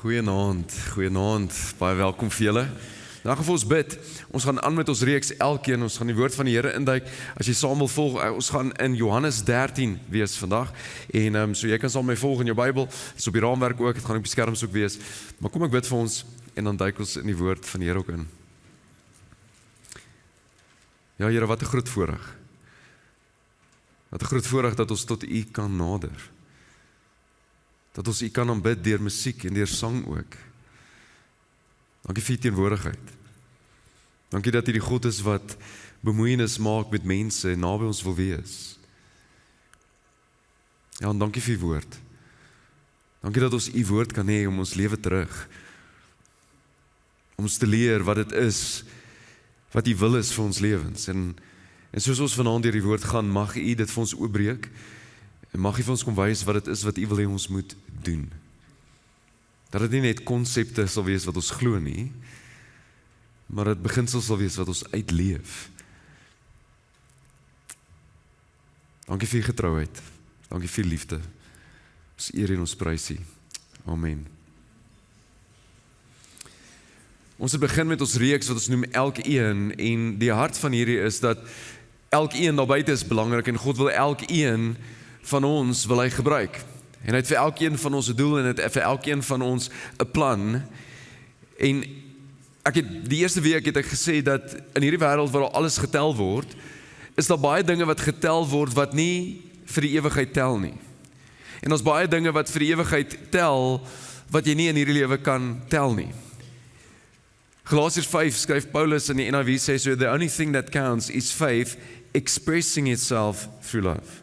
Goeienaand, baie welkom vir julle. Nou gaan ons bid, ons gaan aan met ons reeks elkeen, ons gaan die woord van die Here induik. As jy saam wil volg, ons gaan in Johannes 13 wees vandag, en so jy kan saam met my volg in jou Bybel, dit is op die raamwerk ook, het gaan op die skerms ook wees, maar kom ek bid vir ons, en dan duik ons in die woord van die Here ook in. Ja Here, wat 'n groot voorreg. Wat 'n groot voorreg dat ons tot U kan nader. Dat ons U kan aanbid deur musiek en deur sang ook. Dankie vir U teenwoordigheid. Dankie dat U die God is wat bemoeienis maak met mense en naby ons wil wees. Ja, en dankie vir U woord. Dankie dat ons U woord kan hê om ons lewe terug. Om ons te leer wat dit is, wat U wil is vir ons lewens. En soos ons vanaand deur die woord gaan, mag U dit vir ons oopbreek. En mag U vir ons kom wys wat dit is wat U wil hê ons moet doen. Dat dit nie net konsepte sal wees wat ons glo nie, maar dit beginsels sal wees wat ons uitleef. Dankie vir U getrouheid. Dankie vir U liefde. Ons eer en ons prys U. Amen. Ons het begin met ons reeks wat ons noem Elkeen, en die hart van hierdie is dat elkeen daar buite is belangrik en God wil elkeen van ons wil hy gebruik. En hy het vir elkeen van ons 'n doel en hy het vir elkeen van ons 'n plan. En die eerste week het ek gesê dat in hierdie wêreld waar alles getel word, is daar baie dinge wat getel word wat nie vir die ewigheid tel nie. En daar's baie dinge wat vir die ewigheid tel wat jy nie in hierdie lewe kan tel nie. Galasiërs 5 skryf Paulus in die NIV sê so, the only thing that counts is faith expressing itself through love.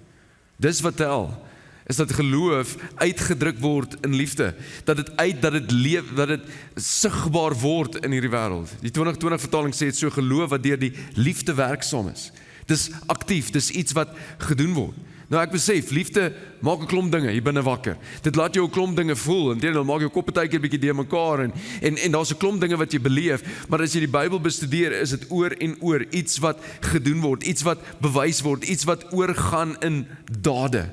Dis wat tel, is dat geloof uitgedruk word in liefde, dat dit sigbaar word in hierdie wêreld. Die 2020 vertaling sê het so, geloof wat deur die liefde werksaam is. Dis aktief, dis iets wat gedoen word. Nou ek besef, liefde maak 'n klomp dinge hier binne wakker. Dit laat jou 'n klomp dinge voel, en dit maak jou kop partykeer bietjie deur mekaar, en daar's 'n klomp dinge wat jy beleef, maar as jy die Bybel bestudeer, is dit oor en oor iets wat gedoen word, iets wat bewys word, iets wat oorgaan in dade.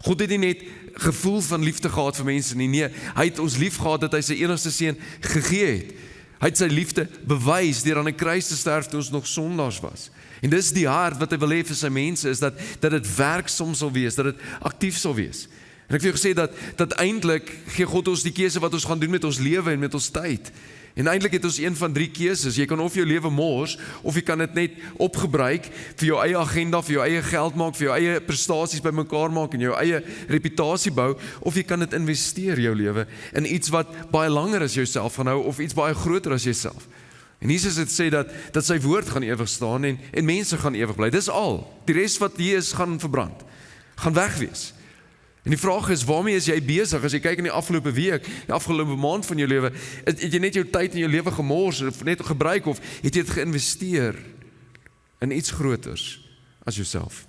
God het nie net gevoel van liefde gehad vir mense nie, nee, hy het ons lief gehad dat hy sy enigste seun gegee het. Hy het sy liefde bewys deur aan 'n kruis te sterf toe ons nog sondaars was. En dis die hart wat hy wil hê vir sy mense, is dat dit werksaam sal wees, dat dit aktief sal wees. En ek het vir jou gesê dat eintlik gee God ons die keuse wat ons gaan doen met ons lewe en met ons tyd. En eintlik het ons een van 3 keuses. Jy kan of jou lewe mors, of jy kan dit net opgebruik vir jou eie agenda, vir jou eie geld maak, vir jou eie prestasies bymekaar maak en jou eie reputasie bou, of jy kan dit investeer jou lewe in iets wat baie langer as jouself gaan hou, of iets baie groter as jouself. En Jesus het sê dat sy woord gaan ewig staan en mense gaan ewig bly. Dis al. Die res wat hier is gaan verbrand. Gaan weg wees. En die vraag is, waarmee is jy besig? As jy kyk in die afgelope week, die afgelope maand van jou lewe, het jy net jou tyd in jou lewe gemors, of net gebruik, of het jy dit geïnvesteer in iets groters as jouself?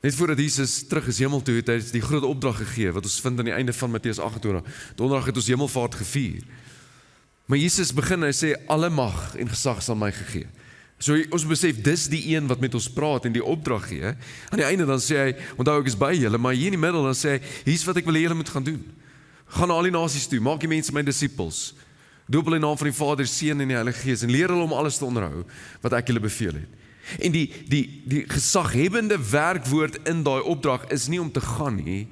Net voordat Jesus terug is hemel toe, het hy die groot opdrag gegee, wat ons vind aan die einde van Matteus 28. Donderdag het ons hemelvaart gevier. Maar Jesus begin, hy sê, alle mag en gesag is aan my gegee. So ons besef, dis die een wat met ons praat en die opdrag gee. Aan die einde dan sê hy, onthou ek is by julle, maar hier in die middel dan sê hy, hier's wat ek wil hê julle moet gaan doen. Gaan na al die nasies toe, maak die mense my disippels. Doop hulle in die naam van die Vader, Seun en die Heilige Gees, en leer hulle om alles te onderhou wat ek julle beveel het. En die gesaghebende werkwoord in daai opdrag is nie om te gaan nie,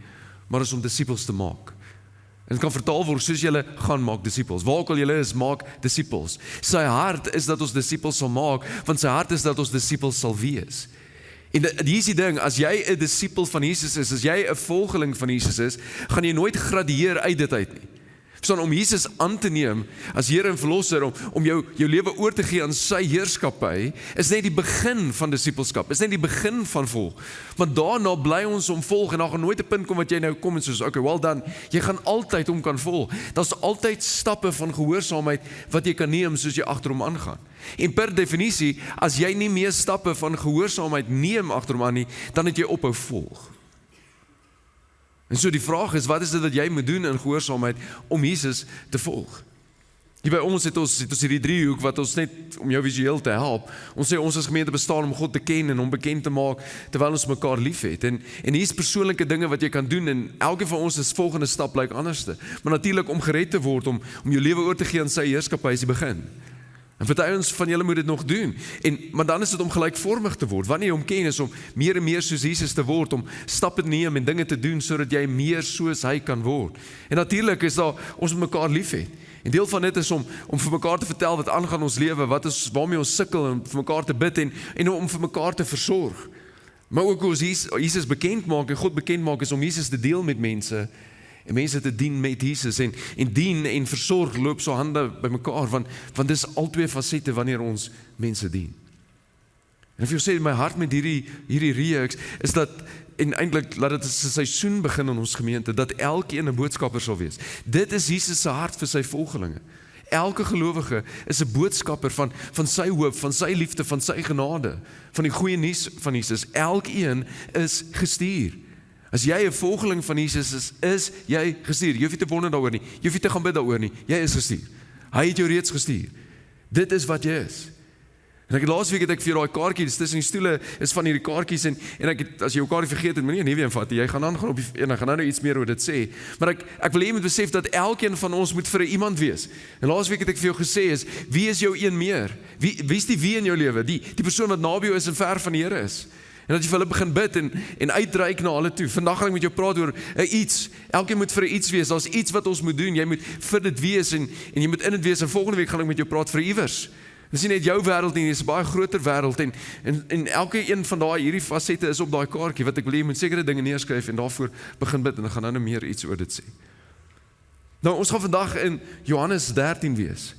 maar is om disippels te maak. En het kan vertaal word, soos julle gaan maak disippels. Waar ook al julle is, maak disippels. Sy hart is dat ons disippels sal maak, want sy hart is dat ons disippels sal wees. En hier is die ding, as jy 'n disipel van Jesus is, as jy 'n volgeling van Jesus is, gaan jy nooit gradeer uit dit uit nie. Verstaan, om Jesus aan te neem as Here en Verlosser, om jou lewe oor te gee aan sy heerskappy, is net die begin van disippelskap, is net die begin van volg. Want daarna bly ons om volg, en daar gaan nooit 'n punt kom wat jy nou kom en soos, okay, well done, jy gaan altyd om kan volg. Daar's altyd stappe van gehoorsaamheid wat jy kan neem soos jy agter hom aangaan. En per definisie, as jy nie meer stappe van gehoorsaamheid neem agter hom aan nie, dan het jy ophou volg. En so die vraag is, wat is dit wat jy moet doen in gehoorsaamheid om Jesus te volg? Hier by ons het ons hierdie driehoek wat ons net om jou visueel te help. Ons sê ons as gemeente bestaan om God te ken en hom bekend te maak terwyl ons mekaar liefhet. En hier's persoonlike dinge wat jy kan doen en elke van ons is volgende stap lyk anderste. Maar natuurlik om gered te word, om jou lewe oor te gee aan sy heerskappy is die begin. En party ons van julle moet dit nog doen. Maar dan is dit om gelykvormig te word. Wanneer jy hom ken is om meer en meer soos Jesus te word, om stappe te neem en dinge te doen sodat jy meer soos hy kan word. En natuurlik is daar ons moet mekaar liefhet. En deel van dit is om vir mekaar te vertel wat aangaan ons lewe, waarmee ons sukkel en vir mekaar te bid en om vir mekaar te versorg. Maar ook hoe ons Jesus bekend maak en God bekend maak is om Jesus te deel met mense en mense te dien met Jesus en dien en versorg loop so hande by mekaar want dis al twee fasette wanneer ons mense dien. En as jy sê my hart met hierdie reeks is dat en eintlik laat dit 'n seisoen begin in ons gemeente dat elkeen 'n boodskapper sal wees. Dit is Jesus se hart vir sy volgelinge. Elke gelowige is 'n boodskapper van sy hoop, van sy liefde, van sy genade, van die goeie nuus van Jesus. Elkeen is gestuur. As jy 'n volgeling van Jesus is jy gestuur. Jy hoef nie te wonder daaroor nie. Jy hoef nie te gaan bid daaroor nie. Jy is gestuur. Hy het jou reeds gestuur. Dit is wat jy is. En laasweek het ek vir daai kaartjies tussen die stoele is van hierdie kaartjies en ek het as jy jou kaartjie vergeet het, moenie 'n nuwe een vat. Jy gaan aangaan op die en dan gaan nou iets meer oor dit sê. Maar ek wil hê jy moet besef dat elkeen van ons moet vir 'n iemand wees. En laasweek het ek vir jou gesê is wie is jou een meer? Wie is die wie in jou lewe? Die persoon wat naby jou is en ver van die Here is. En dat jy vir hulle begin bid en uitreik na hulle toe. Vandag gaan ek met jou praat oor 'n iets. Elkeen moet vir 'n iets wees. Daar's iets wat ons moet doen. Jy moet vir dit wees en jy moet in dit wees. En volgende week gaan ek met jou praat vir iewers. Dis nie net jou wêreld nie, dis 'n baie groter wêreld en elke een van hierdie fasette is op daai kaartjie wat ek wil hê jy moet sekere dinge neerskryf en daarvoor begin bid en dan gaan nou meer iets oor dit sê. Nou ons gaan vandag in Johannes 13 wees.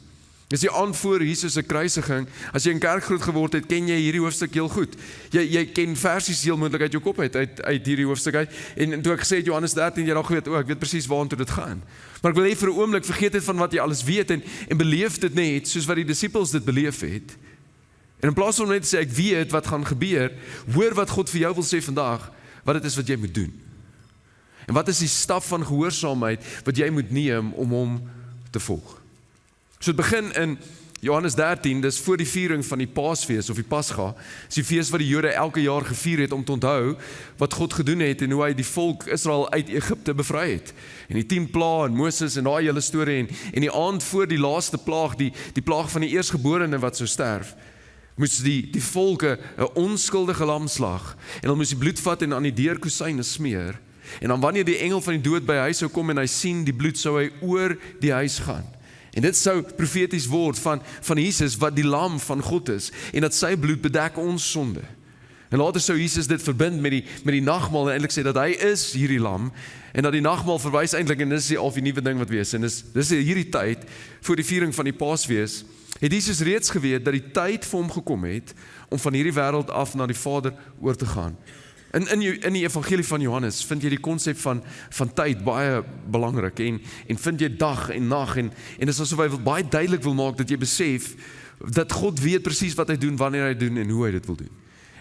Dis die aand voor Jesus se kruisiging. As jy in kerk groot geword het, ken jy hierdie hoofstuk heel goed. Jy ken versies heel moontlik uit jou kop uit hierdie hoofstuk uit. En toe ek gesê het Johannes 13, jy dalk weet, ek weet presies waartoe dit gaan. Maar ek wil hê vir 'n oomblik vergeet dit van wat jy alles weet en beleef dit net soos wat die disippels dit beleef het. En in plaas van net te sê ek weet wat gaan gebeur, hoor wat God vir jou wil sê vandag, wat dit is wat jy moet doen. En wat is die stap van gehoorsaamheid wat jy moet neem om hom te volg? So het begin in Johannes 13, dis voor die viering van die Paasfees of die Pasga, is die fees wat die Jode elke jaar gevier het om te onthou wat God gedoen het en hoe hy die volk Israel uit Egipte bevry het. En die 10 plaae en Moses en daai hele storie en die aand voor die laaste plaag, die plaag van die eersgeborene wat sou sterf, moes die volke 'n onskuldige lam slag en hulle moes die bloed vat en aan die deurkusyne smeer. En dan wanneer die engel van die dood by die huis sou kom en hy sien die bloed, sou hy oor die huis gaan. En dit sou profeties word van Jesus wat die lam van God is en dat sy bloed bedek ons sonde. En later sou Jesus dit verbind met die nagmaal en eintlik sê dat hy is hierdie lam en dat die nagmaal verwys eintlik en dis al die nuwe ding wat wees en dis hierdie tyd voor die viering van die Paasfees het Jesus reeds geweet dat die tyd vir hom gekom het om van hierdie wêreld af na die Vader oor te gaan. In die evangelie van Johannes vind jy die konsep van tyd baie belangrik en vind jy dag en nag en dis asof hy baie duidelik wil maak dat jy besef dat God weet presies wat hy doen, wanneer hy doen en hoe hy dit wil doen.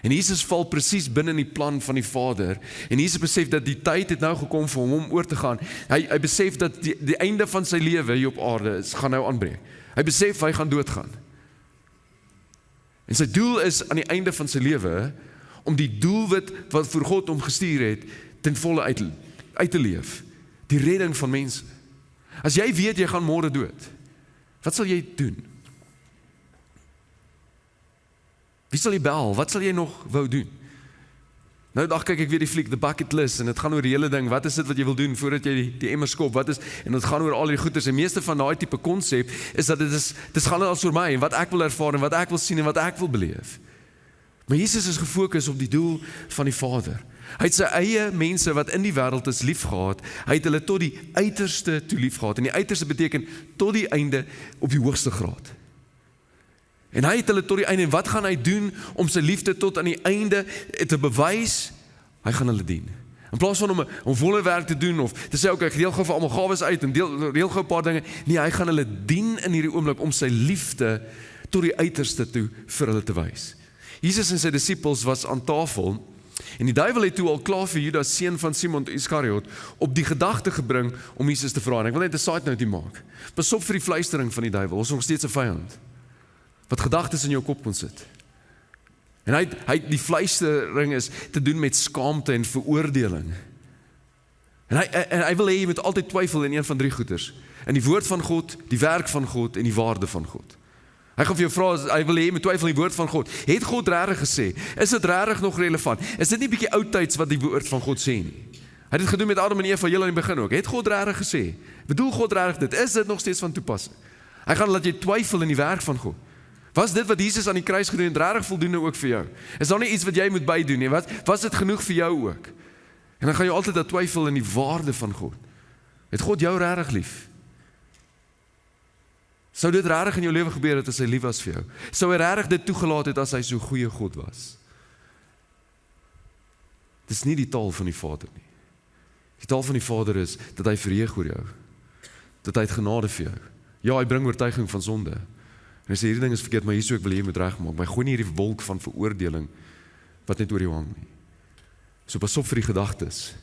En Jesus val presies binne in die plan van die Vader en Jesus besef dat die tyd het nou gekom vir hom oor te gaan. Hy besef dat die einde van sy lewe hier op aarde gaan nou aanbreek. Hy besef hy gaan doodgaan. En sy doel is aan die einde van sy lewe om die doelwit wat vir God hom gestuur het, ten volle uit te leef. Die redding van mense. As jy weet jy gaan môre dood, wat sal jy doen? Wie sal jy bel? Wat sal jy nog wou doen? Nou dag kyk ek weer die fliek, The Bucket List, en dit gaan oor die hele ding, wat is dit wat jy wil doen voordat jy die emmer skop, en dit gaan oor al die goeders, en meeste van daai tipe konsep, is dat dit gaan alles oor my, en wat ek wil ervaar, en wat ek wil sien, en wat ek wil beleef. Maar Jesus is gefokus op die doel van die Vader. Hy het sy eie mense wat in die wêreld is liefgehad, hy het hulle tot die uiterste toe liefgehad, en die uiterste beteken tot die einde op die hoogste graad. En hy het hulle tot die einde, en wat gaan hy doen om sy liefde tot aan die einde te bewys? Hy gaan hulle dien. In plaas van om volle werk te doen, of te sê, ek deel gou vir almal gawes uit, en deel gou 'n paar dinge, nee, hy gaan hulle dien in hierdie oomblik, om sy liefde tot die uiterste toe vir hulle te wys. Jesus en sy disippels was aan tafel, En die duiwel het toe al klaar vir Judas, seun van Simon Iskariot, op die gedagte gebring om Jesus te verraai. Ek wil net 'n side note maak. Pas op vir die fluistering van die duiwel, ons is nog steeds 'n vyand. Wat gedagtes in jou kop kon sit. En die fluistering is te doen met skaamte en veroordeling. En hy wil hê jy moet altyd twyfel in een van 3 goeters. In die woord van God, die werk van God en die waarde van God. Hy gaan vir jou vra, hy wil hê jy moet twyfel in die woord van God. Het God regtig gesê? Is dit regtig nog relevant? Is dit nie bietjie oudtyds wat die woord van God sê nie? Hy het dit gedoen met Adam en Eva heel aan die begin ook. Het God regtig gesê? Bedoel God regtig dit? Is dit nog steeds van toepassing? Hy gaan laat jy twyfel in die werk van God. Was dit wat Jesus aan die kruis gedoen het regtig voldoende ook vir jou? Is daar nie iets wat jy moet bydoen nie? Was dit genoeg vir jou ook? En dan gaan jy altyd dat twyfel in die waarde van God. Het God jou regtig lief? Sou dit regtig in jou lewe gebeur het as hy lief was vir jou? Sou hy regtig dit toegelaat het as hy so goeie God was? Dis nie die taal van die Vader nie. Die taal van die Vader is dat hy verheug oor jou. Dat hy het genade vir jou. Ja, hy bring oortuiging van sonde. En hy sê hierdie ding is verkeerd, maar hierso ek wil jy moet regmaak. Maar gooi nie hierdie wolk van veroordeling wat net oor jou hang nie. So pas op vir die gedagtes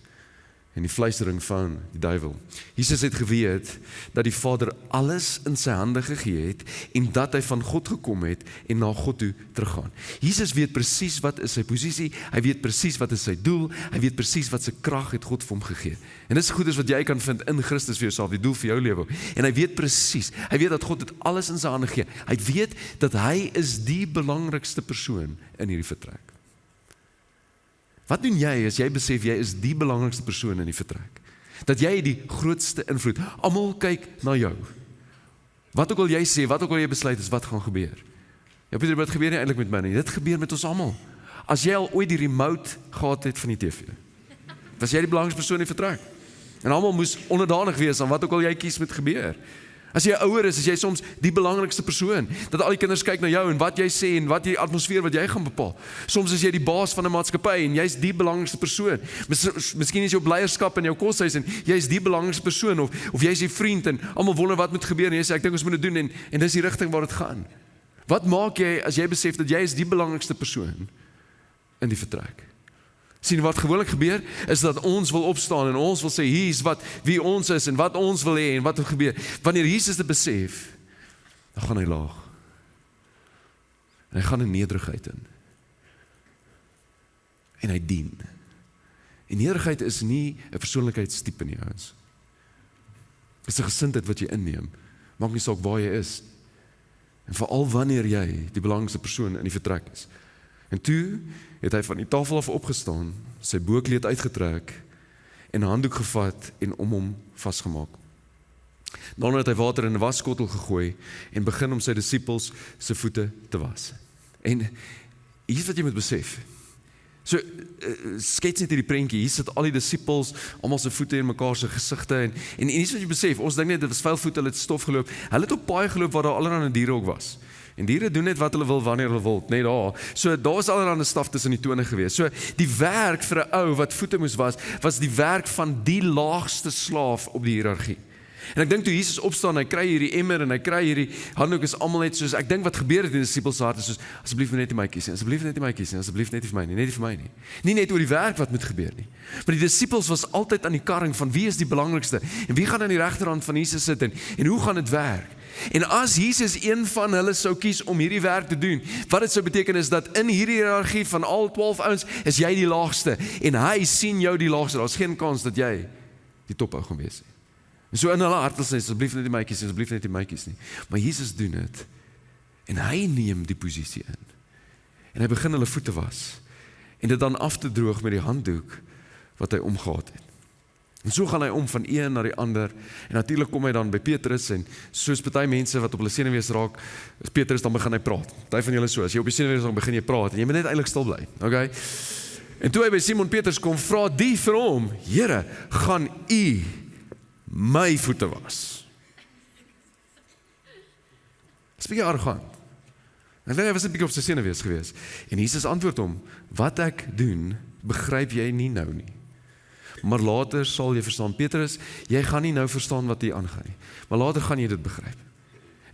en die fluistering van die duiwel. Jesus het geweet dat die Vader alles in sy hande gegee het en dat hy van God gekom het en na God toe teruggaan. Jesus weet presies wat is sy posisie, hy weet presies wat is sy doel, hy weet presies wat sy krag het God vir hom gegee. En dis goeders wat jy kan vind in Christus vir jouself, die doel vir jou lewe. En hy weet presies, hy weet dat God het alles in sy hande gegee. Hy weet dat hy is die belangrikste persoon in hierdie vertrek. Wat doen jy as jy besef jy is die belangrikste persoon in die vertrek? Dat jy die grootste invloed, almal kyk na jou. Wat ook al jy sê, wat ook al jy besluit is, wat gaan gebeur? Ja, Pieter, wat gebeur nie eintlik met my nie? Dit gebeur met ons almal. As jy al ooit die remote gehad het van die TV, was jy die belangrikste persoon in die vertrek. En almal moes onderdanig wees aan wat ook al jy kies moet gebeur. As jy ouer is jy soms die belangrikste persoon, dat al die kinders kyk na jou en wat jy sê en wat die atmosfeer wat jy gaan bepaal. Soms is jy die baas van 'n maatskappy en jy's die belangrikste persoon. Miskien is jou bleierskap in jou koshuis en jy's die belangrikste persoon of jy's die vriend en almal wonder wat moet gebeur en jy sê ek dink ons moet dit doen en dis die rigting waar dit gaan. Wat maak jy as jy besef dat jy is die belangrikste persoon in die vertrek? Sien wat gewoonlik gebeur, is dat ons wil opstaan en ons wil sê, hier is wie ons is en wat ons wil hê en wat gebeur. Wanneer Jesus dit besef, dan gaan hy laag. En hy gaan in nederigheid in. En hy dien. En nederigheid is nie 'n persoonlikheidstipe nie, ouens. Dit is 'n gesindheid wat jy inneem. Maak nie saak waar jy is. En veral wanneer jy die belangrikste persoon in die vertrek is. En toe het hy van die tafel af opgestaan, sy boekleed uitgetrek en 'n handdoek gevat en om hom vasgemaak. Daarna het hy water in 'n waskottel gegooi en begin om sy disippels se voete te was. En hier is wat jy moet besef. So, skets net hierdie prentjie, hier sit al die disippels, almal se voete en mekaar se gesigte en hier is wat jy besef, ons dink net dit was vuil voete, hulle het stof geloop, hulle het op paai geloop waar daar allerlei diere ook was. En diere doen net wat hulle wil wanneer hulle wil, net daar. So daar was allerlei staf tussen die tone gewees. So die werk vir 'n ou wat voete moes was die werk van die laagste slaaf op die hiërargie. En ek dink toe Jesus opstaan, hy kry hierdie emmer en hy kry hierdie handdoek is almal net soos, ek dink wat gebeur het in die disippels harte soos, asseblief net nie my kies nie, asseblief net nie my kies nie, asseblief net nie vir my nie, net nie vir my nie. Nie net oor die werk wat moet gebeur nie. Maar die disippels was altyd aan die karring van wie is die belangrikste en wie gaan aan die regterhand van Jesus sit en hoe gaan dit werk? En as Jesus een van hulle sou kies om hierdie werk te doen, wat dit sou beteken is dat in hierdie hiërargie van al 12 ouens is jy die laagste en hy sien jou die laagste. Daar's geen kans dat jy die top ou gaan wees nie. En so in hulle hart wil sê, asseblief net die mytjies, asseblief net die mytjies nie. Maar Jesus doen dit. En hy neem die posisie in. En hy begin hulle voete was. En dit dan af te droog met die handdoek wat hy omgehad het. En so gaan hy om van een na die ander. En natuurlik kom hy dan by Petrus en soos party mense wat op hulle senuwees raak, is Petrus dan begin hy praat. Party van julle so, as jy op die senuwees raak, begin jy praat en jy moet net eintlik stil bly. Okay? En toe hy by Simon Petrus kom, vra die vir hom, Here, gaan u my voete was? Dis 'n bietjie arrogant. En hy was 'n bietjie op sy senuwees gewees. En Jesus antwoord hom, wat ek doen, begryp jy nie nou nie. Maar later sal jy verstaan. Petrus, jy gaan nie nou verstaan wat hier aangaan nie. Maar later gaan jy dit begryp.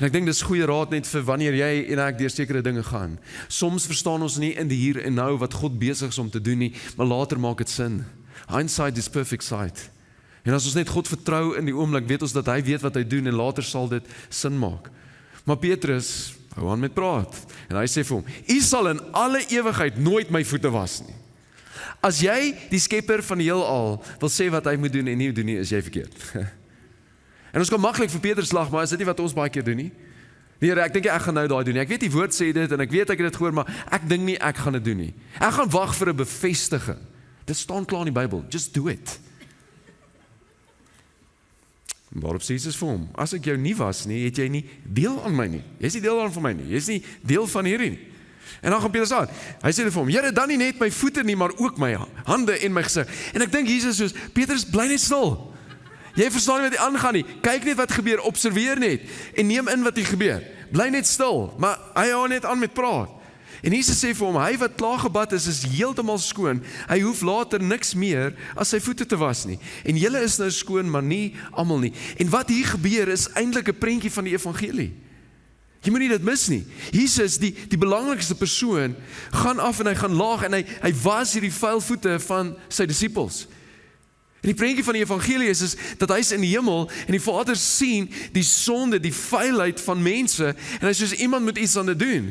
En ek dink dis goeie raad net vir wanneer jy en ek deur sekere dinge gaan. Soms verstaan ons nie in die hier en nou wat God besig is om te doen nie, maar later maak dit sin. Hindsight is perfect sight. En as ons net God vertrou in die oomblik, weet ons dat hy weet wat hy doen en later sal dit sin maak. Maar Petrus hou aan met praat. En hy sê vir hom, U sal in alle ewigheid nooit my voete was nie. As jy die skepper van die heelal wil sê wat hy moet doen en nie doen nie, is jy verkeerd. En ons kan maklik vir Petrus lag, maar is dit nie wat ons baie keer doen nie? Nee, ek dink ek gaan nou daai doen nie. Ek weet die woord sê dit en ek weet ek het dit gehoor, maar ek dink nie ek gaan dit doen nie. Ek gaan wag vir 'n bevestiging. Dit staan klaar in die Bybel. Just do it. Waarop sê Jesus vir hom, as ek jou nie was nie, het jy nie deel aan my nie. Jy is nie deel aan van my nie. Jy is nie deel van hierdie nie. En dan gaan Petrus aan. Hy sê vir hom, Here, dan nie net my voete nie, maar ook my hande en my gesig. En ek dink Jesus soos, Petrus, bly net stil. Jy verstaan nie wat hier aangaan nie. Kyk net wat gebeur, observeer net en neem in wat hier gebeur. Bly net stil, maar hy hou net aan met praat. En Jesus sê vir hom, hy wat klaar gebad is heeltemal skoon. Hy hoef later niks meer as sy voete te was nie. En julle is nou skoon, maar nie almal nie. En wat hier gebeur is eintlik 'n prentjie van die evangelie. Jy moet nie dit mis nie. Jesus, die belangrikste persoon, gaan af en hy gaan laag en hy was hierdie vuil voete van sy disippels. En die prentjie van die evangelie is dat hy is in die hemel en die Vader sien die sonde, die vuilheid van mense en hy sê soos iemand moet iets aan dit doen.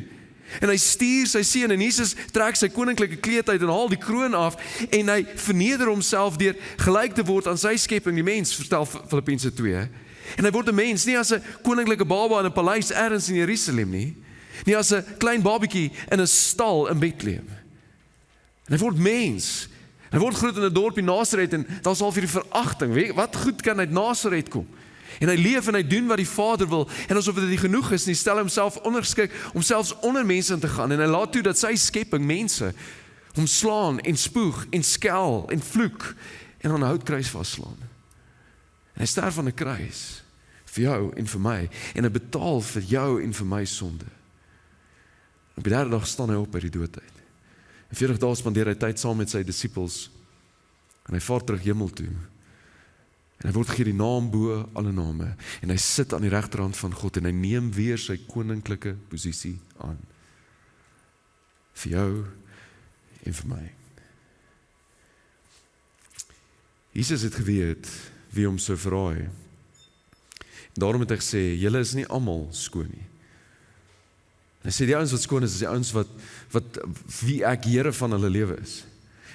En hy stuur sy seun en Jesus trek sy koninklike kleed uit en haal die kroon af en hy verneder homself deur gelyk te word aan sy skepping, die mens, vertel Filippense 2. En hy word 'n mens, nie as 'n koninklike baba in 'n paleis ergens in Jerusalem nie as 'n klein babietjie in 'n stal in Bethlehem. En hy word mens. Hy word groot in 'n dorpie Nasaret en dan sal vir die veragting. Wat goed kan uit Nasaret kom? En hy leef en hy doen wat die Vader wil. En asof dit nie genoeg is nie, stel homself ondergeskik om selfs onder mense in te gaan. En hy laat toe dat sy skepping mense hom slaan en spoeg en skel en vloek en aan 'n houtkruis vasslaan. En hy sterf aan 'n kruis vir jou en vir my en hy betaal vir jou en vir my sonde. Op die derde dag staan hy op uit die dood uit. En 40 dae spandeer hy tyd saam met sy disippels en hy vaar terug hemel toe. En hy word gegee die naam bo alle name en hy sit aan die regterhand van God en hy neem weer sy koninklike posisie aan. Vir jou en vir my. Jesus het geweet wie hom sou verraai. Daarom het hy gesê, julle is nie almal skoon nie. Hy sê die ouens wat skoon is die ouens wat wie ek Here van hulle lewe is.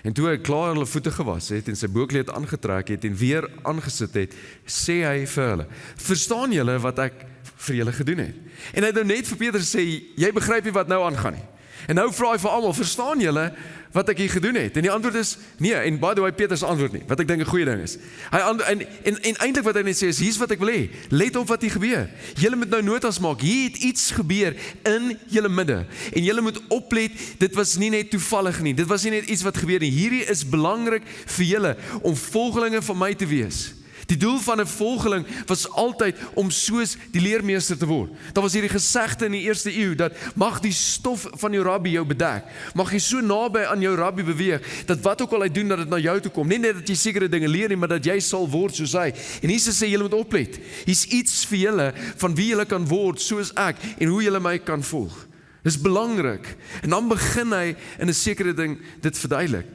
En toe hy klaar hulle voete gewas het en sy boekleed aangetrek het en weer aangesit het, sê hy vir hulle, verstaan julle wat ek vir julle gedoen het? En hy het nou net vir Petrus sê, jy begryp nie wat nou aangaan nie. En nou vra hy vir almal, verstaan julle wat ek hier gedoen het? En die antwoord is, nee, en by the way, Petrus antwoord nie, wat ek dink 'n goeie ding is. En eintlik wat hy net sê is, hier's wat ek wil hê, let op wat hier gebeur. Julle moet nou notas maak, hier het iets gebeur in julle midde. En julle moet oplet, dit was nie net toevallig nie, dit was nie net iets wat gebeur nie. Hierdie is belangrik vir julle, om volgelinge van my te wees. Die doel van 'n volgeling was altyd om soos die leermeester te word. Daar was hierdie gesegde in die eerste eeu dat mag die stof van jou rabbi jou bedek. Mag jy so naby aan jou rabbi beweeg dat wat ook al hy doen dat dit na jou toe kom. Nie net dat jy sekere dinge leer nie, maar dat jy sal word soos hy. En Jesus sê julle moet oplet. Hier's iets vir julle van wie julle kan word soos ek en hoe julle my kan volg. Dis belangrik. En dan begin hy in 'n sekere ding dit verduidelik.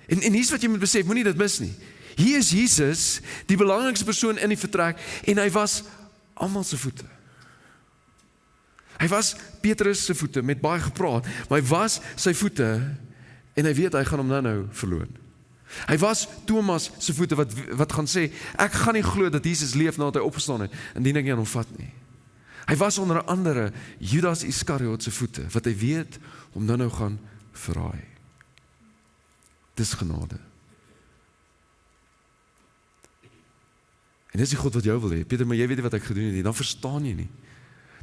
En hier's wat jy moet besef, moenie dit mis nie. Hier is Jesus, die belangrikste persoon in die vertrek, en hy was almal se voete. Hy was Petrus se voete, met baie gepraat, maar hy was sy voete, en hy weet hy gaan hom nou verloon. Hy was Thomas se voete, wat gaan sê, ek gaan nie glo dat Jesus leef nadat hy opgestaan het, indien ek nie aan hom vat nie. Hy was onder andere Judas Iskariot se voete, wat hy weet, om nou gaan verraai. Dis genade. En dis die God wat jou wil hê. Peter, maar jy weet nie wat ek gedoen het nie. Dan verstaan jy nie.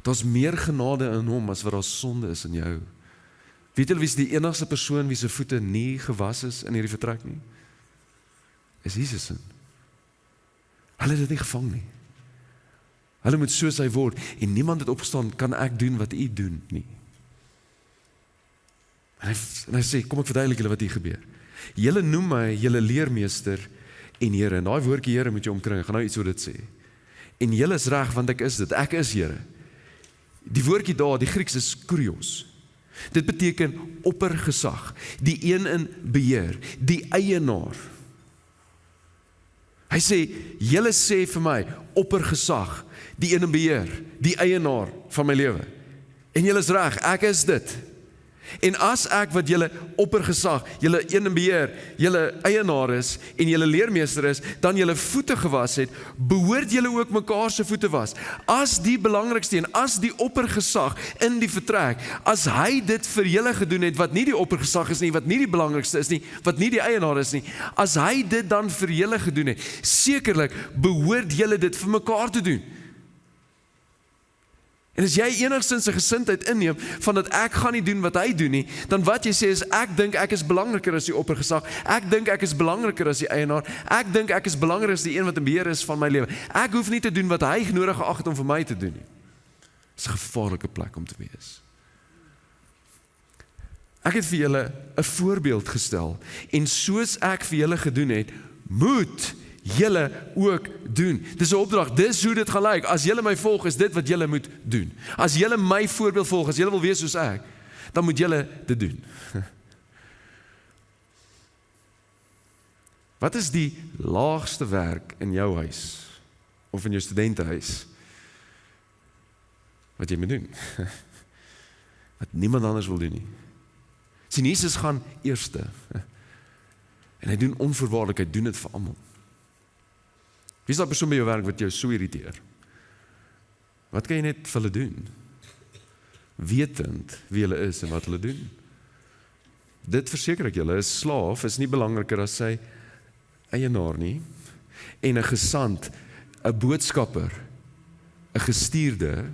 Daar's meer genade in hom as wat daar sonde is in jou. Weet julle wie is die enigste persoon wie se voete nie gewas is in hierdie vertrek nie? Is Jesus. Hulle het dit nie gevang nie. Hulle moet soos hy word en niemand het opgestaan kan ek doen wat u doen nie. En hy sê, kom ek verduidelik julle wat hier gebeur. Julle noem my julle leermeester en Here, en daai woordjie Here moet jy omkring, ek gaan nou iets oor dit sê. En julle is reg, want ek is dit, ek is Here. Die woordjie daar, die Grieks is kurios. Dit beteken oppergesag, die een in beheer, die eienaar. Hy sê, julle sê vir my, oppergesag, die een in beheer, die eienaar van my lewe. En julle is reg, ek is dit. En as ek wat julle oppergesag, julle een in beheer, julle eienaar is en julle leermeester is, dan julle voete gewas het, behoort julle ook mekaar se voete was. As die belangrikste en as die oppergesag in die vertrek, as hy dit vir julle gedoen het, wat nie die oppergesag is nie, wat nie die belangrikste is nie, wat nie die eienaar is nie, as hy dit dan vir julle gedoen het, sekerlik behoort julle dit vir mekaar te doen. En as jy enigstens 'n gesindheid inneem van dat ek gaan nie doen wat hy doen nie, dan wat jy sê is ek dink ek is belangriker as die oppergesag, ek dink ek is belangriker as die eienaar, ek dink ek is belangriker as die een wat in beheer is van my lewe. Ek hoef nie te doen wat hy nodig geag het om vir my te doen nie. Dit is 'n gevaarlike plek om te wees. Ek het vir julle 'n voorbeeld gestel en soos ek vir julle gedoen het, moet julle ook doen. Dis 'n opdrag, dis hoe dit gaan lyk. As julle my volg, is dit wat julle moet doen. As julle my voorbeeld volg, as julle wil wees soos ek, dan moet julle dit doen. Wat is die laagste werk in jou huis, of in jou studentehuis, wat jy moet doen? Wat niemand anders wil doen nie. Sien, Jesus gaan eerste, en hy doen onvoorwaardelik, hy doen dit vir almal. Wie is dat persoon by jou werk wat jou so irriteer? Wat kan jy net vir hulle doen? Wetend wie hulle is en wat hulle doen. Dit verseker ek julle, 'n slaaf is nie belangriker as sy eienaar nie. En 'n gesant, 'n boodskapper, 'n gestuurde,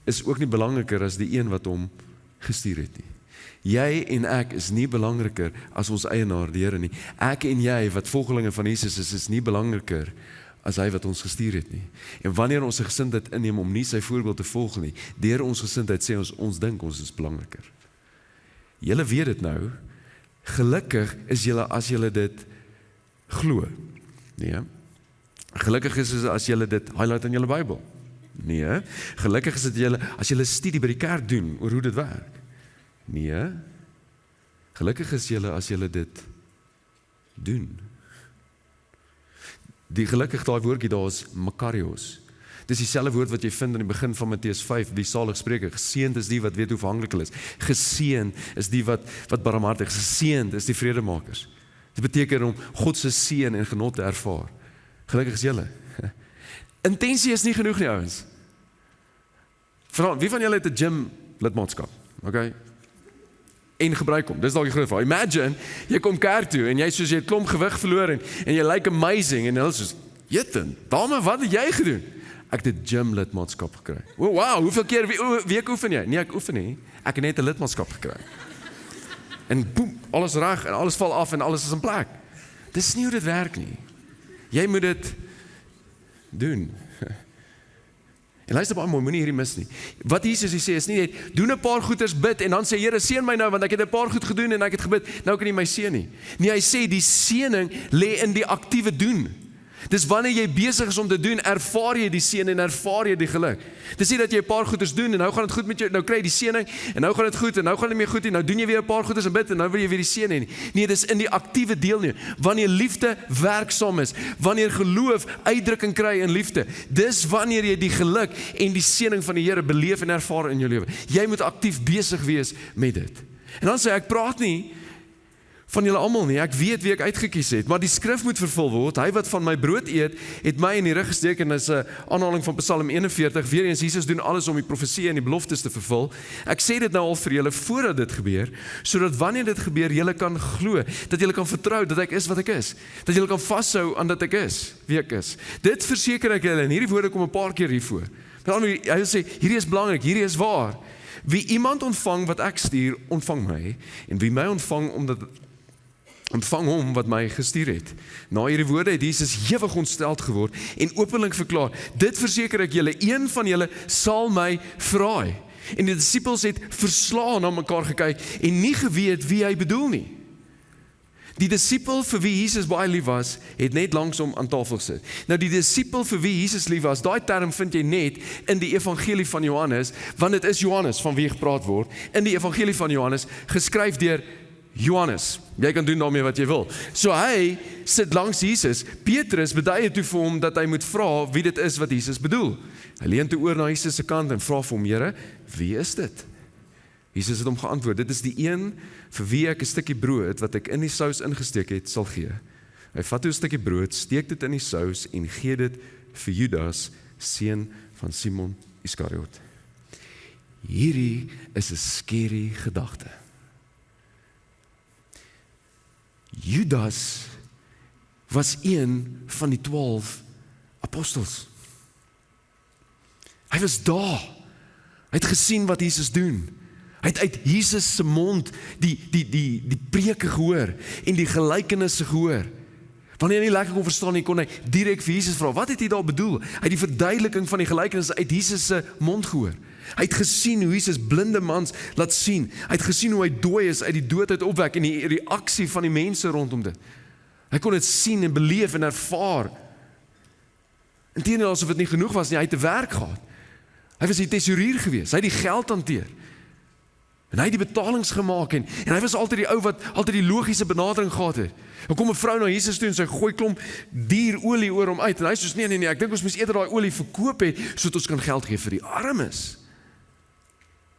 is ook nie belangriker as die een wat hom gestuur het nie. Jy en ek is nie belangriker as ons eienaar, die Here nie. Ek en jy wat volgelinge van Jesus is nie belangriker as hy wat ons gestuur het nie. En wanneer ons 'n gesindheid inneem om nie sy voorbeeld te volg nie, deur ons gesindheid sê ons dink ons is belangriker. Julle weet dit nou, gelukkig is julle as julle dit glo. Nee. Gelukkig is dit as julle dit highlight in julle Bybel. Nee. Gelukkig is dit julle as julle studie by die kerk doen oor hoe dit werk. Nee. Gelukkig is julle as julle dit doen. Die gelukkig daai woordjie daar is makarios. Dis dieselfde woord wat jy vind in die begin van Matteus 5, die saligspreker. Geseënd is die wat weet hoe afhanklik hulle is. Geseënd is die wat barmhartig is. Geseënd is die vredemakers. Dit beteken om God se seën en genot te ervaar. Gelukkig is julle. Intensie is nie genoeg nie, ouens. Wie van julle het 'n gym lidmaatskap? Okay? En gebruik hom. Dis dalk die groot vraag. Imagine, jy kom kerk toe en jy soos jy het klomp gewig verloor en jy lyk amazing en hulle soos, "Jeten, dame, wat het jy gedoen?" Ek het 'n gym lidmaatskap gekry. O, wow, hoeveel keer week oefen jy? Nee, ek oefen nie. Ek het net 'n lidmaatskap gekry. En boem, alles reg en alles val af en alles is in plek. Dis nie hoe dit werk nie. Jy moet dit doen. En luister baie mooi, moenie hierdie mis nie. Wat Jesus sê is nie net, doen 'n paar goeders bid en dan sê, Here, seën my nou, want ek het 'n paar goed gedoen en ek het gebid, nou kan jy my seën nie. Nee, hy sê, die seëning lê in die aktiewe doen. Dis wanneer jy besig is om te doen, ervaar jy die seën en ervaar jy die geluk. Dis nie dat jy 'n paar goeders doen en nou gaan dit goed met jou, nou kry jy die seëning en nou gaan dit goed en nou gaan dit meer goed en nou doen jy weer 'n paar goeders en bid en nou wil jy weer die seën hê nie. Nee, dis in die aktiewe deelneem. Wanneer liefde werksaam is, wanneer geloof uitdrukking kry in liefde, dis wanneer jy die geluk en die seëning van die Here beleef en ervaar in jou lewe. Jy moet aktief besig wees met dit. En dan sê ek praat nie van julle almal nie, ek weet wie ek uitgekies het, maar die skrif moet vervul word. Hy wat van my brood eet, het my in die rug gesteek, en is 'n aanhaling van Psalm 41. Weer eens, Jesus doen alles om die profesie en die beloftes te vervul. Ek sê dit nou al vir julle voordat dit gebeur, sodat wanneer dit gebeur, julle kan glo, dat julle kan vertrou dat ek is wat ek is, dat julle kan vashou aan dat ek is wie ek is. Dit verseker ek julle, en hierdie woorde kom 'n paar keer hiervoor. Hy sê, hierdie is belangrik, hierdie is waar. Wie iemand ontvang wat ek stuur, ontvang my, en wie my ontvang hom wat my gestuur het. Na hierdie woorde het Jesus hewig ontsteld geword en openlik verklaar, dit verseker ek julle, een van julle sal my verraai. En die disippels het verslaan na mekaar gekyk en nie geweet wie hy bedoel nie. Die disipel vir wie Jesus baie lief was, het net langsom aan tafel gesit. Nou die disipel vir wie Jesus lief was, daai term vind jy net in die evangelie van Johannes, want dit is Johannes van wie gepraat word, in die evangelie van Johannes, geskryf deur Johannes. Jy kan doen daarmee wat jy wil. So hy sit langs Jesus. Petrus beduie toe vir hom dat hy moet vra wie dit is wat Jesus bedoel. Hy leun toe oor na Jesus se kant en vra vir hom, Here, wie is dit? Jesus het hom geantwoord, dit is die een vir wie ek 'n stukkie brood wat ek in die sous ingesteek het, sal gee. Hy vat toe 'n stukkie brood, steek dit in die sous en gee dit vir Judas, seun van Simon Iskariot. Hierdie is 'n skerry gedagte. Judas was een van die 12 apostels. Hy was daar. Hy het gesien wat Jesus doen. Hy het uit Jesus se mond die preke gehoor en die gelykenisse gehoor. Wanneer hy nie lekker kon verstaan nie, kon hy direk vir Jesus vra, wat het hy daar bedoel? Hy het die verduideliking van die gelykenisse uit Jesus se mond gehoor. Hy het gesien hoe Jesus blinde mans laat sien. Hy het gesien hoe hy dooi is uit die dood uit opwek en die reaksie van die mense rondom dit. Hy kon dit sien en beleef en ervaar. Inteendeel asof dit nie genoeg was nie, hy het te werk gehad. Hy was die tesourier gewees, hy het die geld hanteer. En hy het die betalings gemaak en hy was altyd die ou wat altyd die logiese benadering gehad het. Dan kom 'n vrou na Jesus toe en sy gooi klomp duur olie oor hom uit en hy sê soos nee, ek dink ons moet eerder daai olie verkoop het sodat ons kan geld gee vir die armes.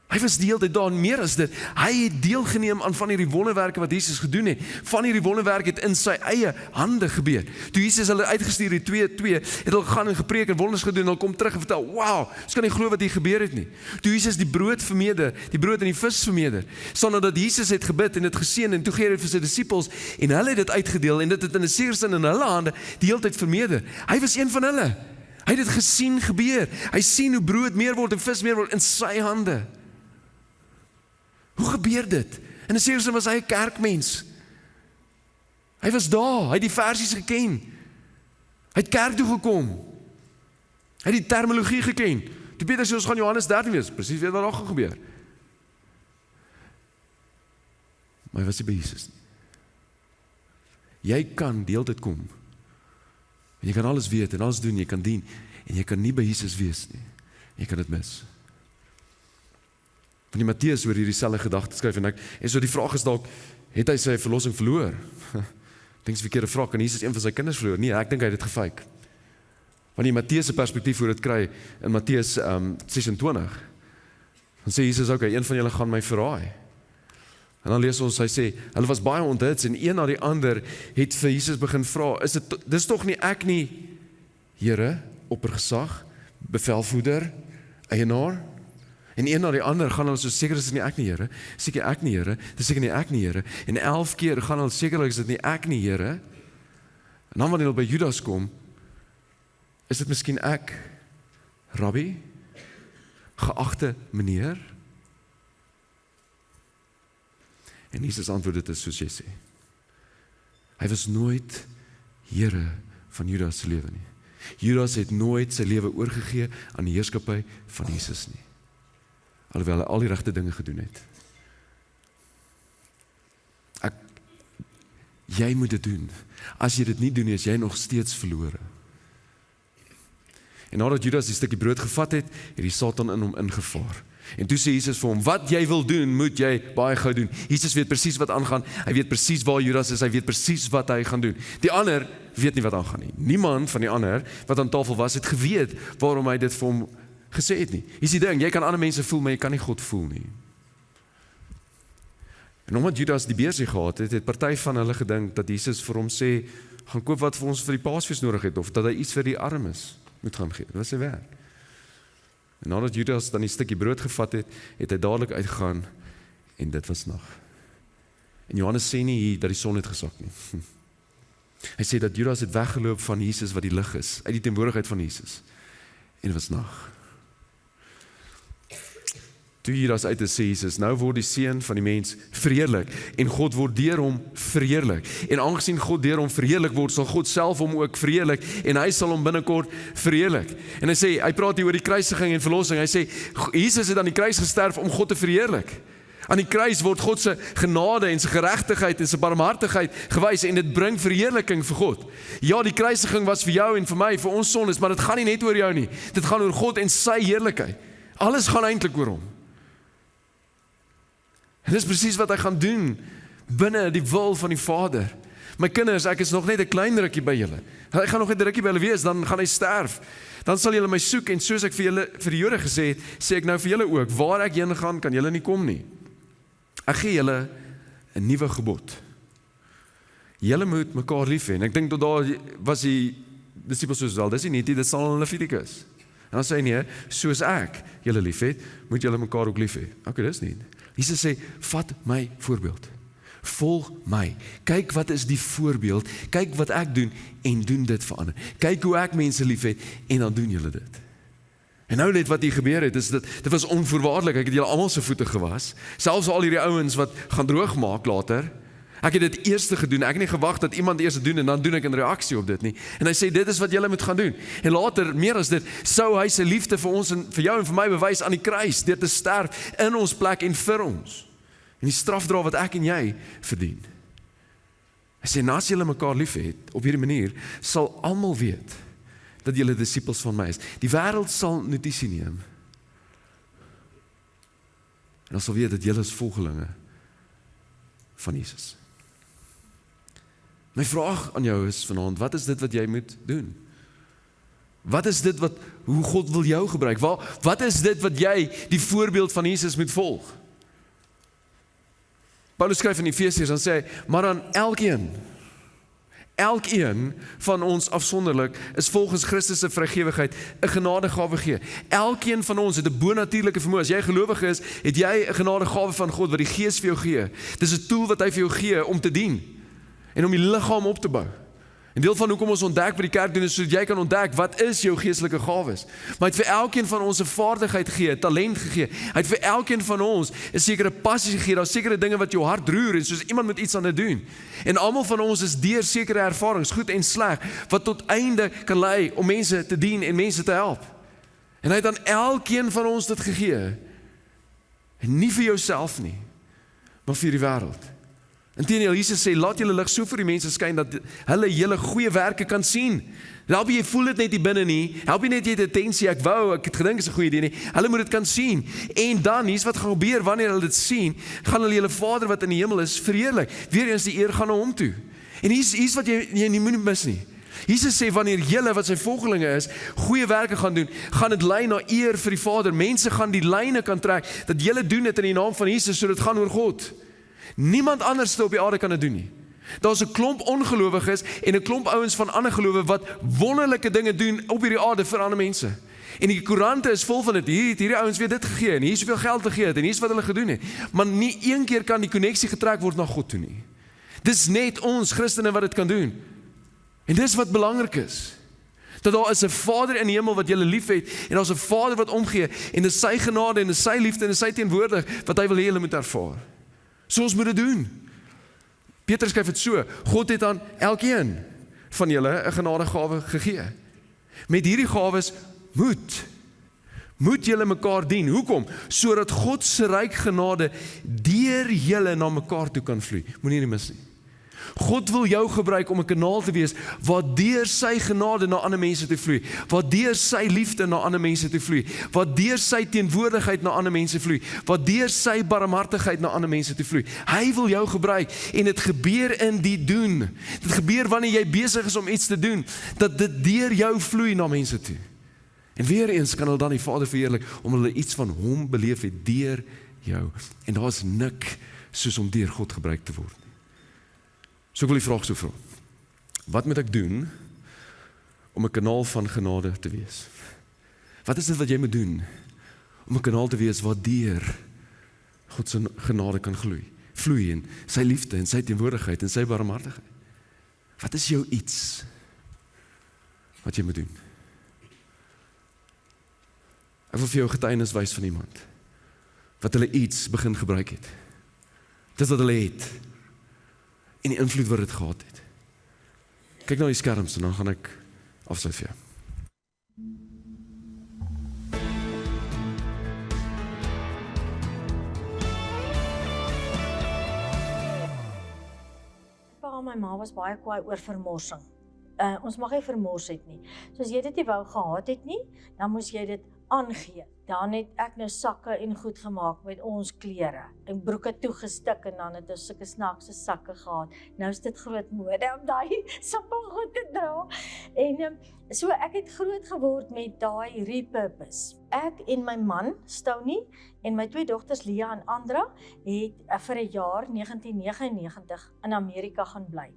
Hy was die hele tyd daar en meer as dit. Hy het deelgeneem aan van hierdie wonderwerke wat Jesus gedoen het. Van hierdie wonderwerke het in sy eie hande gebeur. Toe Jesus hulle uitgestuur het 2-2, het hulle gegaan en gepreek en wonders gedoen en hulle kom terug en vertel, wow, ons kan nie glo wat hier gebeur het nie. Toe Jesus die brood vermeerder, die brood en die vis vermeerder, sonder dat Jesus het gebid en dit geseën en toe gee hy dit vir sy disippels en hulle het dit uitgedeel en dit het in 'n sekere sin in hulle hande die hele tyd vermeerder. Hy was een van hulle. Hy het dit gesien gebeur. Hy sien hoe brood meer word en vis meer word in sy hande. Hoe gebeur dit? In 'n sekere sin was hy 'n kerkmens. Hy was daar, hy het die versies geken. Hy het kerk toe gekom. Hy het die terminologie geken. Toe Petrus sê ons gaan Johannes 13 wees, presies weet wat daar gaan gebeur. Maar hy was nie by Jesus nie. Jy kan die hele tyd kom. En jy kan alles weet en alles doen, jy kan dien en jy kan nie by Jesus wees nie. Jy kan dit mis. Van die Matteus oor hierdie selfde gedagte skryf en so die vraag is dalk, het hy sy verlossing verloor? Ek dink 'n verkeerde vraag, kan Jesus een van sy kinders verloor? Nee, ek dink hy het dit gefake. Want die Matteus se perspektief hoe dit kry in Matteus 26, dan sê Jesus ook, een van julle gaan my verraai. En dan lees ons, hy sê, hulle was baie onthits en een na die ander het vir Jesus begin vra, dis tog nie ek nie, Here, oppergesag, bevelvoerder, eienaar? En een na die ander gaan hulle so, seker is dit nie ek nie, Here, seker ek nie, Here, dis seker nie ek nie, Here, en 11 keer gaan hulle, sekerlik is dit nie ek nie, Here, en dan wanneer hulle by Judas kom, is dit miskien ek, Rabbi, geagte meneer? En Jesus antwoord dit is soos jy sê. Hy was nooit Here van Judas se lewe nie. Judas het nooit sy lewe oorgegee aan die heerskappy van Jesus nie. Alhoewel hy al die regte dinge gedoen het. Jy moet dit doen. As jy dit nie doen, is jy nog steeds verlore. En nadat Judas die stukkie brood gevat het, het die Satan in hom ingevaar. En toe sê Jesus vir hom, wat jy wil doen, moet jy baie gou doen. Jesus weet presies wat aangaan, hy weet presies waar Judas is, hy weet presies wat hy gaan doen. Die ander weet nie wat aangaan nie. Niemand van die ander wat aan tafel was, het geweet waarom hy dit vir hom gesê het nie. Hier is die ding, jy kan ander mense voel, maar jy kan nie God voel nie. En omdat Judas die beursie gehad het, het party van hulle gedink dat Jesus vir hom sê, gaan koop wat vir ons vir die Paasfees nodig het, of dat hy iets vir die armes moet gaan gee. Dit was sy werk. En nadat Judas dan die stukkie brood gevat het, het hy dadelik uitgegaan en dit was nag. En Johannes sê nie hier dat die son het gesak nie. Hy sê dat Judas het weggeloop van Jesus wat die lig is, uit die teenwoordigheid van Jesus. En dit was nag. Toe Judas uit is, sê Jesus, nou word die seun van die mens verheerlik en God word deur hom verheerlik. En aangesien God deur hom verheerlik word, sal God self hom ook verheerlik en hy sal hom binnekort verheerlik. En hy sê, hy praat hier oor die kruisiging en verlossing. Hy sê, Jesus het aan die kruis gesterf om God te verheerlik. Aan die kruis word God se genade en sy geregtigheid en sy barmhartigheid gewys en dit bring verheerliking vir God. Ja, die kruisiging was vir jou en vir my, vir ons sondes, maar dit gaan nie net oor jou nie. Dit gaan oor God en sy heerlikheid. Alles gaan eintlik oor hom. En dis presies wat hy gaan doen binne die wil van die Vader. My kinders, ek is nog net 'n klein rukkie by julle. Hy gaan nog 'n rukkie by julle wees, dan gaan hy sterf. Dan sal julle my soek en soos ek vir die Jode gesê het, sê ek nou vir julle ook, waar ek heen gaan, kan julle nie kom nie. Ek gee julle 'n nuwe gebod. Julle moet mekaar lief hê. En ek dink tot daar was die disippels soos wel, dis nie, dit sal in Levitikus. En dan sê hy nee, soos ek julle lief het, moet julle mekaar ook lief hê. Okay, dis nie. Jesus sê, vat my voorbeeld. Volg my. Kyk wat is die voorbeeld. Kyk wat ek doen en doen dit vir ander. Kyk hoe ek mense lief het en dan doen julle dit. En nou net wat hier gebeur het, is dit was onvoorwaardelik. Ek het julle almal se voete gewas. Selfs al hierdie ouens wat gaan droog maak later. Ek het dit eers gedoen. Ek het nie gewag dat iemand eers doen en dan doen ek 'n reaksie op dit nie. En hy sê dit is wat julle moet gaan doen. En later, meer as dit, sou hy sy liefde vir ons en vir jou en vir my bewys aan die kruis deur te sterf in ons plek en vir ons. En die straf dra wat ek en jy verdien. Hy sê, as julle mekaar lief het, op hierdie manier, sal almal weet dat julle disippels van my is. Die wêreld sal notisie neem. En ons sal weet dat julle is volgelinge van Jesus. My vraag aan jou is vanaand, wat is dit wat jy moet doen? Wat is dit hoe God wil jou gebruik? Wat is dit wat jy die voorbeeld van Jesus moet volg? Paulus skryf in Efesiërs, dan sê hy, maar aan elkeen van ons afsonderlik is volgens Christus se vrygewigheid 'n genadegawe gegee. Elkeen van ons het 'n bonatuurlike vermoë. As jy gelowig is, het jy 'n genadegawe van God wat die Gees vir jou gee. Dis 'n tool wat hy vir jou gee om te dien en om die liggaam op te bou. En deel van hoekom ons ontdek by die kerk doen is sodat jy kan ontdek wat is jou geestelike gawes. Maar hy het vir elkeen van ons 'n vaardigheid gegee, 'n talent gegee. Hy het vir elkeen van ons 'n sekere passie gegee. Daar's sekere dinge wat jou hart roer en soos iemand moet iets aan dit doen. En almal van ons is deur sekere ervarings, goed en sleg, wat tot einde kan lei om mense te dien en mense te help. En hy het aan elkeen van ons dit gegee. En nie vir jouself nie, maar vir die wêreld. Inteendeel, Jesus sê, laat julle lig so vir die mense skyn, dat hulle julle goeie werke kan sien. Help jy voel dit net nie binne nie, help jy net jy het attentie, ek het gedink is 'n goeie idee nie, hulle moet dit kan sien. En dan, hier's wat gaan gebeur, wanneer hulle dit sien, gaan hulle julle Vader wat in die hemel is, verheerlik. Weereens die eer gaan na hom toe. En hier's wat jy nie moet mis nie. Jesus sê, wanneer julle wat sy volgelinge is, goeie werke gaan doen, gaan dit lei na eer vir die Vader. Mense gaan die lyne kan trek, dat julle doen dit in die naam van Jesus, so dit gaan oor God. Niemand anders op die aarde kan dit doen nie. Daar's 'n klomp ongelowiges en 'n klomp ouens van ander gelowe wat wonderlike dinge doen op hierdie aarde vir ander mense. En die koerante is vol van dit. Hierdie ouens weer dit gegee en hier soveel geld gegee het en hier's wat hulle gedoen het. Maar nie een keer kan die koneksie getrek word na God toe nie. Dis net ons Christene wat dit kan doen. En dis wat belangrik is. Dat daar is 'n Vader in die hemel wat julle liefhet en daar's 'n Vader wat omgee en dis sy genade en dis sy liefde en dis sy teenwoordig wat hy wil hê julle moet ervaar. So ons moet dit doen. Petrus skryf dit so, God het aan elkeen van julle 'n genadegawe gegee. Met hierdie gawes moet julle mekaar dien. Hoekom? Sodat God se ryk genade deur julle na mekaar toe kan vloei. Moenie dit mis nie. God wil jou gebruik om 'n kanaal te wees wat deur sy genade na ander mense toe vloei, wat deur sy liefde na ander mense toe vloei, wat deur sy teenwoordigheid na ander mense vloei, wat deur sy barmhartigheid na ander mense toe vloei. Hy wil jou gebruik en dit gebeur in die doen. Dit gebeur wanneer jy besig is om iets te doen, dat dit deur jou vloei na mense toe. En weer eens kan hulle dan die Vader verheerlik om hulle iets van hom beleef het deur jou. En daar's nik soos om deur God gebruik te word. So ek wil die vraag so vra. Wat moet ek doen om 'n kanaal van genade te wees? Wat is dit wat jy moet doen om 'n kanaal te wees wat deur God se genade kan vloei en sy liefde en sy teenwoordigheid en sy barmhartigheid? Wat is jou iets wat jy moet doen? Ek wil vir jou getuienis wys van iemand wat hulle iets begin gebruik het. Dis wat hulle het. En die invloed wat dit gehad het. Kyk na die skerms en dan gaan ek afsluit vir jou. en my ma was baie kwaai oor vermorsing. Ons mag nie vermors het nie. So as jy dit nie wou gehad het nie, dan moes jy dit aangee. Dan het ek nou sakke en goed gemaak met ons klere. En broeke toegestik en dan het ons sulke snaakse sakke gehad. Nou is dit groot mode om daai sappe goed te dra. En so ek het groot geword met daai repurpose. Ek en my man, Stounie, en my 2 dogters, Lia en Andra, het vir 'n jaar 1999 in Amerika gaan bly.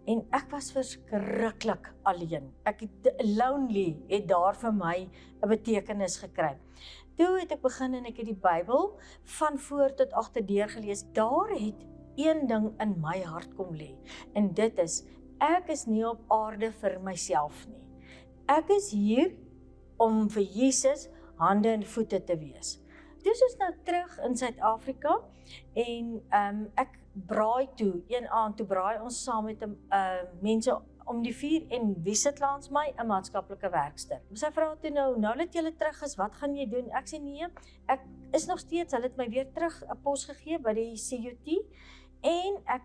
En ek was verskriklik alleen. Lonely het daar vir my 'n betekenis gekry. Toe het ek begin en ek het die Bybel van voor tot agterdeur gelees. Daar het een ding in my hart kom lê. En dit is, ek is nie op aarde vir myself nie. Ek is hier om vir Jesus hande en voete te wees. Dus ons nou terug in Suid-Afrika en ek braai toe, een aand toe braai ons saam met mense om die 4 en wie sit langs my? 'n maatskaplike werkster. Sy vra toe nou dat jy terug is, wat gaan jy doen? Ek sê nee, ek is nog steeds, hulle het my weer terug 'n pos gegee by die CUT en ek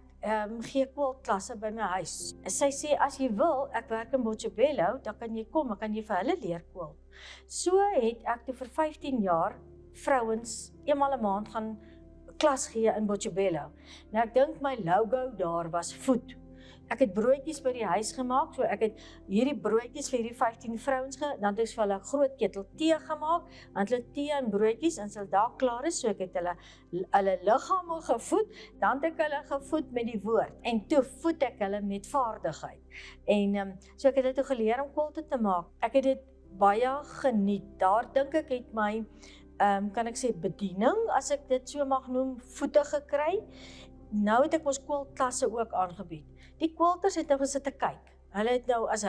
gee kwiltklasse by my huis. Sy sê, as jy wil, ek werk in Botshabelo, dan kan jy kom, dan kan jy vir hulle leer kwil. So het ek toe vir 15 jaar vrouens eenmal 'n maand gaan klas gee in Botshabelo. Nou ek dink my logo daar was voed. Ek het broodjies by die huis gemaak, so ek het hierdie broodjies vir hierdie 15 vrouens dan het ek vir hulle 'n groot ketel tee gemaak, dan het hulle tee en broodjies en as hulle daar klaar is, so ek het hulle liggame gevoed, dan het ek hulle gevoed met die woord en toe voed ek hulle met vaardigheid. En so ek het hulle toe geleer om kwilte te maak. Ek het dit baie geniet. Daar dink ek het my kan ek sê bediening, as ek dit so mag noem, voete gekry. Nou het ek ons kwiltklasse ook aangebied. Die kwilters het nou gesit te kyk. Hulle het nou, as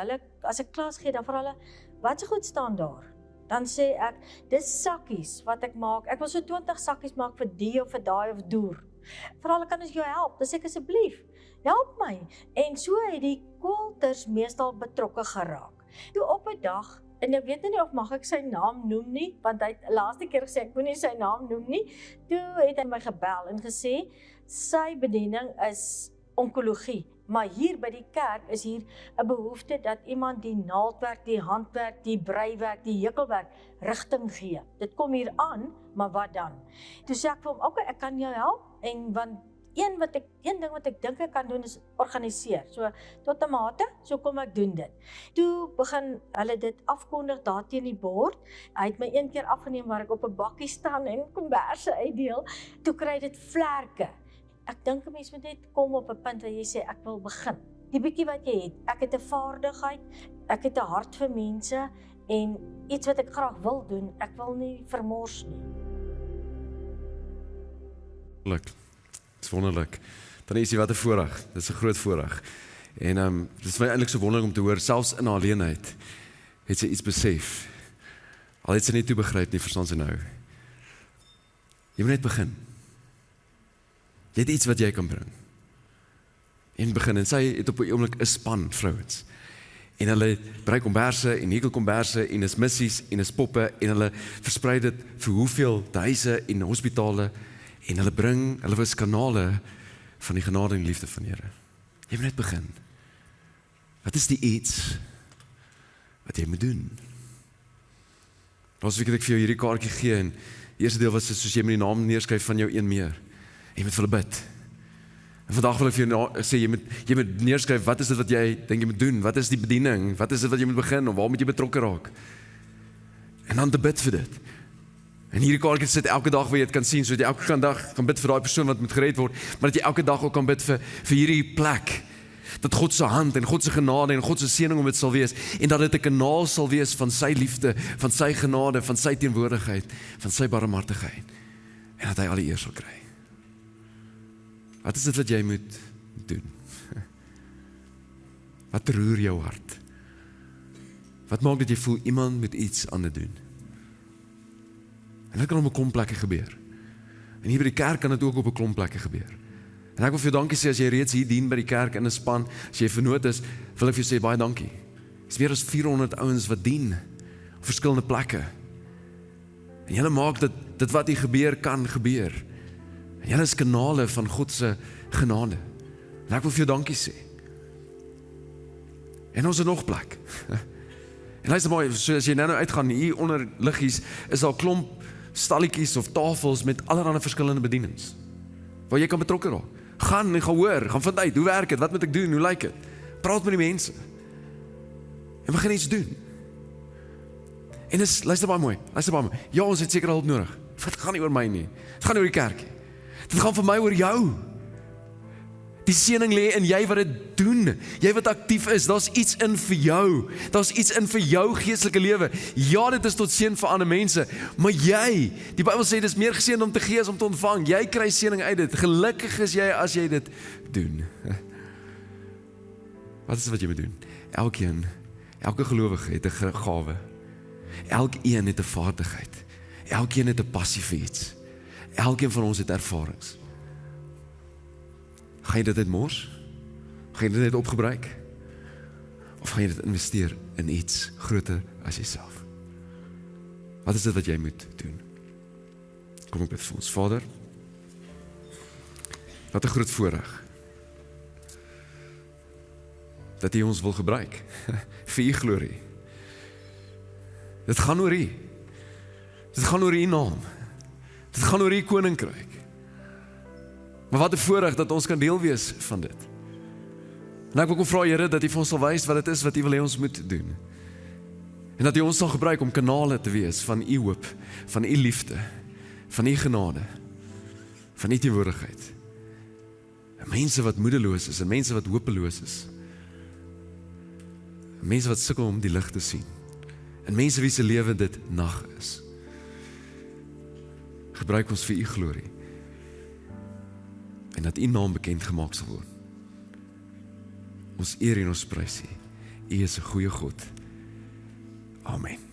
ek klas gee, dan vra hulle, wat se goed staan daar? Dan sê ek, dis sakkies wat ek maak. Ek wil so 20 sakkies maak vir die of vir daai of doer. Vra hulle, kan ons jou help? Dan sê ek, asseblief, help my. En so het die kwilters meestal betrokke geraak. Toe op 'n dag, en ek weet nie of mag ek sy naam noem nie, want hy het laaste keer gesê ek moenie sy naam noem nie. Toe het hy my gebel en gesê, sy bediening is onkologie, maar hier by die kerk is hier 'n behoefte dat iemand die naaldwerk, die handwerk, die breiwerk, die hekelwerk rigting gee. Dit kom hier aan, maar wat dan? Toe sê ek vir hom, okay, ek kan jou help, en want een ding wat ek dink ek kan doen is organiseer. So tot 'n mate, so kom ek doen dit. Toe begin hulle dit afkondig daar teen die bord. Hy het my een keer afgeneem waar ek op 'n bakkie staan en komberse uitdeel. Toe kry dit vlerke. Ek dink 'n mens moet net kom op 'n punt waar jy sê ek wil begin. Die bietjie wat jy het, ek het 'n vaardigheid, ek het 'n hart vir mense en iets wat ek graag wil doen, ek wil nie vermors nie. Dit is wonderlik. Dan is jy wat 'n voorreg. Dit is 'n groot voorreg. En dit is my eintlik so wonderlik om te hoor, selfs in haar alleenheid het sy iets besef. Al het sy nie toe begryp nie, verstaan sy nou. Jy moet net begin. Jy het iets wat jy kan bring. En begin, en sy het op 'n oomblik 'n span vrouens. En hulle brei komberse en hekel komberse en is missies en is poppe en hulle versprei dit vir hoeveel huise en hospitale. En hulle was kanale van die genade en die liefde van die Here. Jy moet net begin. Wat is die iets wat jy moet doen? Laas week het ek vir jou hierdie kaartjie gegee en die eerste deel was soos jy met die naam neerskryf van jou een meer. En jy moet vir hulle bid. En vandag wil ek vir jou sê, jy moet neerskryf, wat is dit wat jy dink jy moet doen? Wat is die bediening? Wat is dit wat jy moet begin? Of waar moet jy betrokke raak? En dan te bid vir dit. En hierdie kaartjie sit elke dag waar jy dit kan sien, so dat jy elke dag kan bid vir daai persoon wat moet gered word, maar dat jy elke dag ook kan bid vir hierdie plek, dat God se hand en God se genade en God se seëning om dit sal wees, en dat dit 'n kanaal sal wees van sy liefde, van sy genade, van sy teenwoordigheid, van sy barmhartigheid, en dat hy al die eer sal kry. Wat is dit wat jy moet doen? Wat roer jou hart? Wat maak dat jy voel, iemand moet iets aan dit doen? En dit kan op 'n klomp plekke gebeur. En hier by die kerk kan dit ook op 'n klomp plekke gebeur. En ek wil vir jou dankie sê as jy reeds hier dien by die kerk in 'n span, as jy vernoot is, wil ek vir jou sê baie dankie. Dit is meer as 400 ouens wat dien op verskillende plekke. En julle maak dit wat hier gebeur kan gebeur. En julle is kanale van God se genade. En ek wil vir jou dankie sê. En ons het nog plek. En luister maar, so as jy nou uitgaan, hier onder liggies, is daar 'n klomp stalletjies of tafels met allerlei verskillende bedienings, waar jy kan betrokke raak. Gaan en gaan hoor, gaan vind uit, hoe werk dit, wat moet ek doen, hoe lyk dit? Praat met die mense. En begin iets doen. En luister baie mooi. Ja, ons het seker hulp nodig. Dit gaan nie oor my nie. Dit gaan oor die kerk. Dit gaan vir my oor jou. Die seëning lê in jy wat dit doen. Jy wat aktief is, daar's iets in vir jou. Daar's iets in vir jou geestelike lewe. Ja, dit is tot seën vir ander mense, maar jy, die Bybel sê dis meer geseënd om te gee as om te ontvang. Jy kry seëning uit dit. Gelukkig is jy as jy dit doen. Wat is wat jy moet doen? Elke gelowige het 'n gawe. Elkeen het 'n vaardigheid. Elkeen het 'n passie vir iets. Elkeen van ons het ervarings. Gaan jy dit uitmors? Gaan jy dit net opgebruik? Of gaan jy dit investeer in iets groter as jouself? Wat is dit wat jy moet doen? Kom ek bid vir ons. Vader, wat 'n groot voorreg dat U ons wil gebruik vir U glorie. Dit gaan oor U. Dit gaan oor U naam. Dit gaan oor U koninkryk. Maar wat 'n voorreg dat ons kan deel wees van dit. En ek wil kom vra, Here, dat U vir ons sal wys wat dit is wat U wil hê ons moet doen. En dat U ons sal gebruik om kanale te wees van U hoop, van U liefde, van U genade, van U teenwoordigheid. En mense wat moedeloos is en mense wat hopeloos is. En mense wat sukkel om die lig te sien. En mense wie se lewe dit nag is. Gebruik ons vir U glorie. En dat U naam bekend gemaak sal word. Ons eer en ons prys U. U is 'n goeie God. Amen.